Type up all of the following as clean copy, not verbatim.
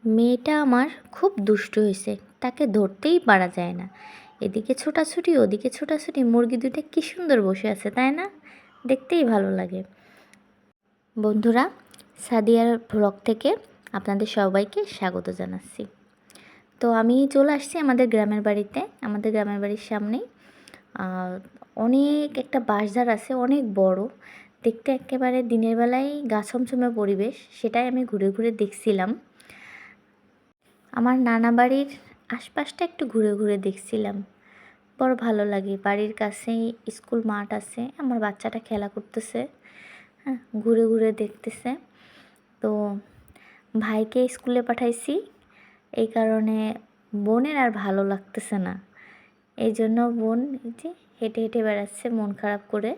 মেয়েটা আমার খুব দুষ্টু হয়েছে, তাকে ধরতেই পারা যায় না। এদিকে ছোটাছুটি ওদিকে ছোটাছুটি, মুরগি দুটো কী সুন্দর বসে আছে তাই না? দেখতেই ভালো লাগে। বন্ধুরা, সাদিয়ার ভ্লগ থেকে আপনাদের সবাইকে স্বাগত জানাচ্ছি। তো আমি চলে আসছি আমাদের গ্রামের বাড়িতে। আমাদের গ্রামের বাড়ির সামনেই অনেক একটা বাঁশঝাড় আছে, অনেক বড়, দেখতে একেবারে দিনের বেলায় গা ছমছমে পরিবেশ। সেটাই আমি ঘুরে ঘুরে দেখছিলাম। আমার নানা বাড়ির আশপাশটা একটু ঘুরে ঘুরে দেখছিলাম। বড় ভালো লাগে। বাড়ির কাছেই স্কুল মাঠ আছে, আমার বাচ্চাটা খেলা করতেছে, হ্যাঁ, ঘুরে ঘুরে দেখতেছে। তো ভাইকে স্কুলে পাঠাইছি, এই কারণে বোনের আর ভালো লাগতেছে না। এই জন্য বোন যে হেঁটে হেঁটে বেড়াচ্ছে মন খারাপ করে,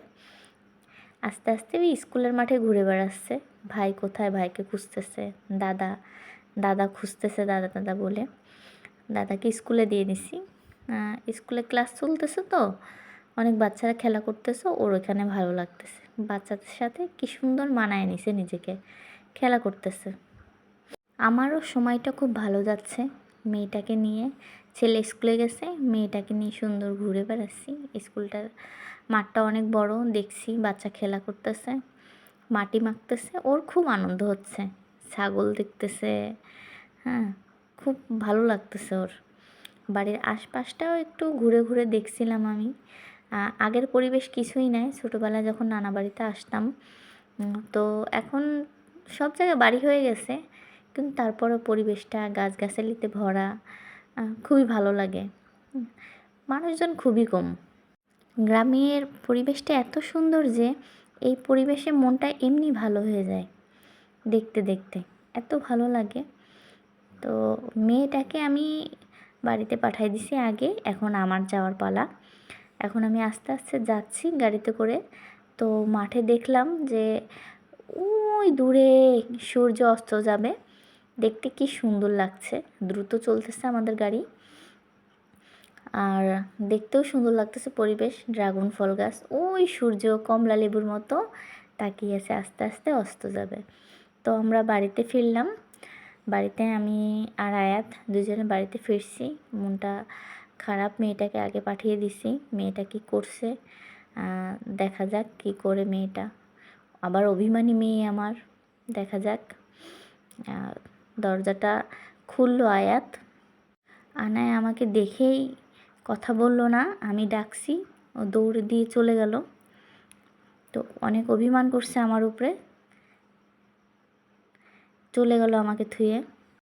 আস্তে আস্তে ওই স্কুলের মাঠে ঘুরে বেড়াচ্ছে। ভাই কোথায়, ভাইকে খুঁজতেছে। দাদা দাদা খুঁজতেছে, দাদা দাদা বলে। দাদাকে স্কুলে দিয়ে দিছি। স্কুলে ক্লাস চলতেছে, তো অনেক বাচ্চারা খেলা করতেছে, ওর ওখানে ভালো লাগতেছে। বাচ্চাদের সাথে কি সুন্দর মানায় নিছে নিজেকে, খেলা করতেছে। আমারও সময়টা খুব ভালো যাচ্ছে মেয়েটাকে নিয়ে। ছেলে স্কুলে গেছে, মেয়েটাকে নিয়ে সুন্দর ঘুরে বেড়াচ্ছি। স্কুলটার মাঠটা অনেক বড়, দেখছি বাচ্চা খেলা করতেছে, মাটি মাখতেছে, ওর খুব আনন্দ হচ্ছে। ছাগল দেখতেছে, হ্যাঁ, খুব ভালো লাগতেছে ওর। বাড়ির আশপাশটাও একটু ঘুরে ঘুরে দেখছিলাম আমি। আগের পরিবেশ কিছুই নাই, ছোটোবেলায় যখন নানা বাড়িতে আসতাম। তো এখন সব জায়গায় বাড়ি হয়ে গেছে, কিন্তু তারপরও পরিবেশটা গাছগাছালিতে ভরা, খুবই ভালো লাগে। মানুষজন খুবই কম। গ্রামের পরিবেশটা এত সুন্দর যে এই পরিবেশে মনটা এমনি ভালো হয়ে যায় দেখতে দেখতে, এত ভালো লাগে। তো মেয়েটাকে আমি বাড়িতে পাঠিয়ে দিছি আগে, এখন আমার যাওয়ার পালা। এখন আমি আস্তে আস্তে যাচ্ছি গাড়িতে করে। তো মাঠে দেখলাম যে ওই দূরে সূর্য অস্ত যাবে, দেখতে কি সুন্দর লাগছে। দ্রুত চলতেছে আমাদের গাড়ি, আর দেখতেও সুন্দর লাগতেছে পরিবেশ। ড্রাগন ফল গাছ, ওই সূর্য কমলা লেবুর মতো তাকিয়ে আছে, আস্তে আস্তে অস্ত যাবে। তো আমরা বাড়িতে ফিরলাম। বাড়িতে আমি আর আয়াত দুজনে বাড়িতে ফিরছি। মনটা খারাপ, মেয়েটাকে আগে পাঠিয়ে দিছি। মেয়েটা কি করছে দেখা যাক, কি করে মেয়েটা। আবার অভিমানী মেয়ে আমার, দেখা যাক। দরজাটা খুললো আয়াত। আনায় আমাকে দেখেই কথা বলল না, আমি ডাকছি, ও দৌড়ে দিয়ে চলে গেল। তো অনেক অভিমান করছে আমার উপরে, চলে গেল আমাকে থুয়ে।